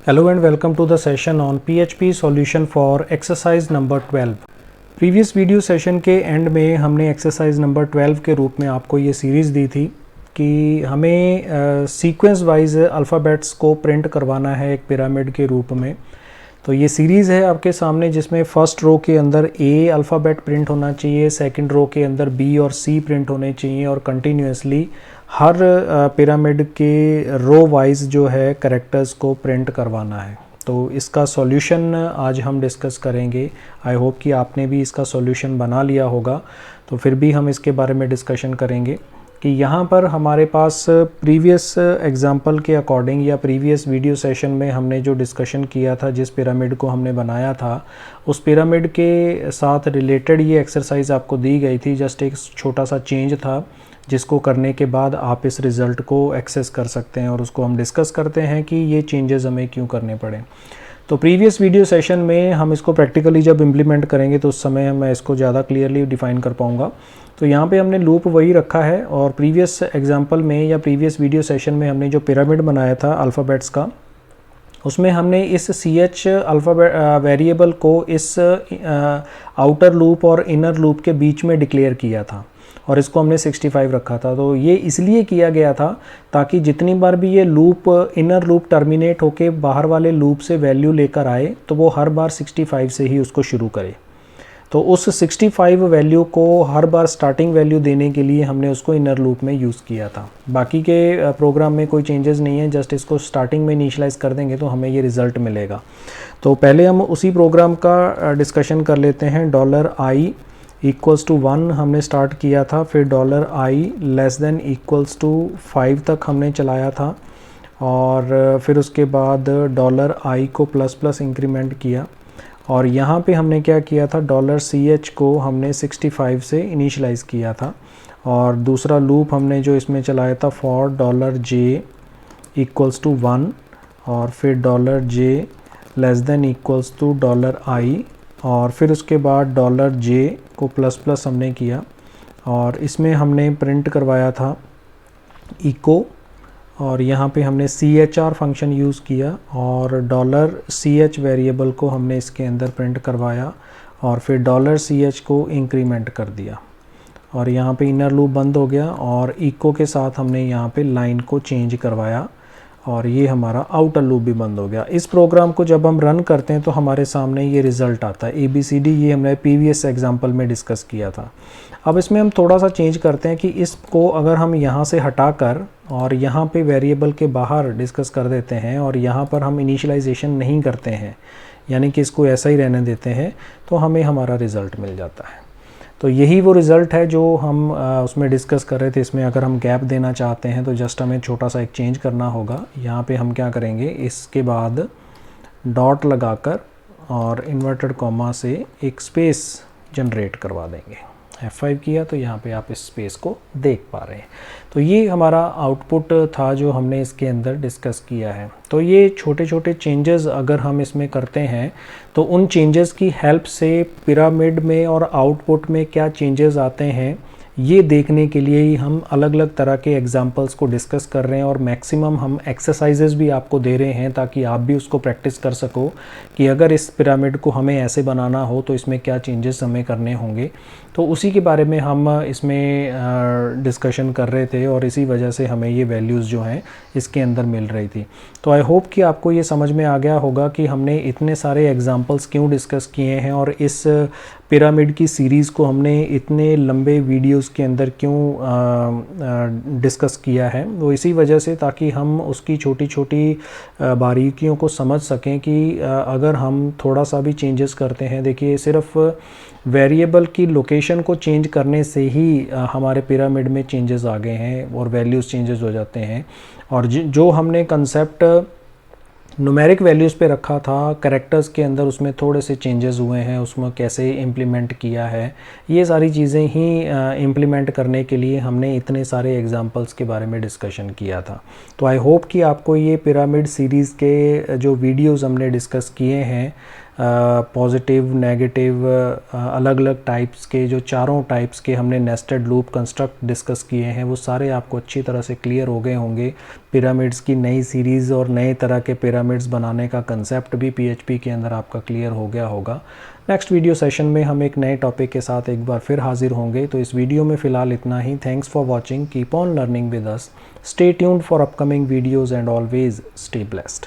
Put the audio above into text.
Hello and welcome to the session on PHP solution for exercise number 12। Previous video session के and में हमने exercise number 12 के रूप में आपको ये सीरीज़ दी थी कि हमें सीक्वेंस वाइज अल्फ़ाबेट्स को प्रिंट करवाना है एक पिरामिड के रूप में। तो ये सीरीज़ है आपके सामने जिसमें फर्स्ट रो के अंदर ए अल्फ़ाबेट प्रिंट होना चाहिए, सेकंड रो के अंदर बी और सी प्रिंट होने चाहिए और कंटिन्यूसली हर पिरामिड के रो वाइज जो है कैरेक्टर्स को प्रिंट करवाना है। तो इसका सॉल्यूशन आज हम डिस्कस करेंगे। आई होप कि आपने भी इसका सॉल्यूशन बना लिया होगा, तो फिर भी हम इसके बारे में डिस्कशन करेंगे कि यहाँ पर हमारे पास प्रीवियस एग्जांपल के अकॉर्डिंग या प्रीवियस वीडियो सेशन में हमने जो डिस्कशन किया था, जिस पिरामिड को हमने बनाया था, उस पिरामिड के साथ रिलेटेड ये एक्सरसाइज आपको दी गई थी। जस्ट एक छोटा सा चेंज था जिसको करने के बाद आप इस रिज़ल्ट को एक्सेस कर सकते हैं और उसको हम डिस्कस करते हैं कि ये चेंजेस हमें क्यों करने पड़े। तो प्रीवियस वीडियो सेशन में हम इसको प्रैक्टिकली जब इम्प्लीमेंट करेंगे तो उस समय मैं इसको ज़्यादा क्लियरली डिफ़ाइन कर पाऊँगा। तो यहाँ पे हमने लूप वही रखा है और प्रीवियस एग्जांपल में या प्रीवियस वीडियो सेशन में हमने जो पिरामिड बनाया था अल्फ़ाबेट्स का, उसमें हमने इस CH अल्फ़ाबेट वेरिएबल को इस आउटर लूप और इनर लूप के बीच में डिक्लेयर किया था और इसको हमने 65 रखा था। तो ये इसलिए किया गया था ताकि जितनी बार भी ये लूप इनर लूप टर्मिनेट होके बाहर वाले लूप से वैल्यू लेकर आए तो वो हर बार 65 से ही उसको शुरू करे। तो उस 65 वैल्यू को हर बार स्टार्टिंग वैल्यू देने के लिए हमने उसको इनर लूप में यूज़ किया था। बाकी के प्रोग्राम में कोई चेंजेस नहीं है, जस्ट इसको स्टार्टिंग में इनिशियलाइज़ कर देंगे तो हमें ये रिज़ल्ट मिलेगा। तो पहले हम उसी प्रोग्राम का डिस्कशन कर लेते हैं। $i इक्वल्स टू 1 हमने स्टार्ट किया था, फिर $i less than equals to 5 तक हमने चलाया था और फिर उसके बाद $i को प्लस प्लस इंक्रीमेंट किया और यहाँ पे हमने क्या किया था, $ch को हमने 65 से इनिशियलाइज़ किया था और दूसरा लूप हमने जो इसमें चलाया था फॉर $j इक्वल्स टू 1 और फिर $j less than equals to $i और फिर उसके बाद $j को प्लस प्लस हमने किया और इसमें हमने प्रिंट करवाया था इको और यहाँ पे हमने CHR फंक्शन यूज़ किया और $ch वेरिएबल को हमने इसके अंदर प्रिंट करवाया और फिर $ch को इंक्रीमेंट कर दिया और यहाँ पे इनर लूप बंद हो गया और इको के साथ हमने यहाँ पे लाइन को चेंज करवाया और ये हमारा आउटर लूप भी बंद हो गया। इस प्रोग्राम को जब हम रन करते हैं तो हमारे सामने ये रिज़ल्ट आता है ABCD। ये हमने प्रीवियस एग्जांपल में डिस्कस किया था। अब इसमें हम थोड़ा सा चेंज करते हैं कि इसको अगर हम यहाँ से हटाकर और यहाँ पे वेरिएबल के बाहर डिस्कस कर देते हैं और यहाँ पर हम इनिशियलाइजेशन नहीं करते हैं, यानी कि इसको ऐसा ही रहने देते हैं, तो हमें हमारा रिज़ल्ट मिल जाता है। तो यही वो रिज़ल्ट है जो हम उसमें डिस्कस कर रहे थे। इसमें अगर हम गैप देना चाहते हैं तो जस्ट हमें छोटा सा एक चेंज करना होगा। यहाँ पे हम क्या करेंगे, इसके बाद डॉट लगाकर और इन्वर्टेड कॉमा से एक स्पेस जनरेट करवा देंगे। F5 किया तो यहाँ पे आप इस स्पेस को देख पा रहे हैं। तो ये हमारा आउटपुट था जो हमने इसके अंदर डिस्कस किया है। तो ये छोटे छोटे चेंजेस अगर हम इसमें करते हैं तो उन चेंजेस की हेल्प से पिरामिड में और आउटपुट में क्या चेंजेस आते हैं ये देखने के लिए ही हम अलग अलग तरह के एग्जांपल्स को डिस्कस कर रहे हैं और मैक्सिमम हम एक्सरसाइजेस भी आपको दे रहे हैं ताकि आप भी उसको प्रैक्टिस कर सको कि अगर इस पिरामिड को हमें ऐसे बनाना हो तो इसमें क्या चेंजेस हमें करने होंगे। तो उसी के बारे में हम इसमें डिस्कशन कर रहे थे और इसी वजह से हमें ये वैल्यूज़ जो हैं इसके अंदर मिल रही थी। तो आई होप कि आपको ये समझ में आ गया होगा कि हमने इतने सारे एग्जांपल्स क्यों डिस्कस किए हैं और इस पिरामिड की सीरीज़ को हमने इतने लंबे वीडियोस के अंदर क्यों डिस्कस किया है। वो इसी वजह से ताकि हम उसकी छोटी छोटी बारीकियों को समझ सकें कि अगर हम थोड़ा सा भी चेंजेस करते हैं, देखिए सिर्फ वेरिएबल की लोकेशन को चेंज करने से ही हमारे पिरामिड में चेंजेस आ गए हैं और वैल्यूज़ चेंजेस हो जाते हैं। और जो हमने कंसेप्ट न्यूमेरिक वैल्यूज़ पे रखा था कैरेक्टर्स के अंदर, उसमें थोड़े से चेंजेस हुए हैं, उसमें कैसे इम्प्लीमेंट किया है, ये सारी चीज़ें ही इम्प्लीमेंट करने के लिए हमने इतने सारे एग्जांपल्स के बारे में डिस्कशन किया था। तो आई होप कि आपको ये पिरामिड सीरीज़ के जो वीडियोस हमने डिस्कस किए हैं पॉजिटिव नेगेटिव अलग अलग टाइप्स के जो चारों टाइप्स के हमने नेस्टेड लूप कंस्ट्रक्ट डिस्कस किए हैं वो सारे आपको अच्छी तरह से क्लियर हो गए होंगे। पिरामिड्स की नई सीरीज़ और नए तरह के पिरामिड्स बनाने का कंसेप्ट भी पीएचपी के अंदर आपका क्लियर हो गया होगा। नेक्स्ट वीडियो सेशन में हम एक नए टॉपिक के साथ एक बार फिर हाजिर होंगे। तो इस वीडियो में फ़िलहाल इतना ही। Thanks for watching, keep on learning with us, stay tuned for upcoming videos and always stay blessed.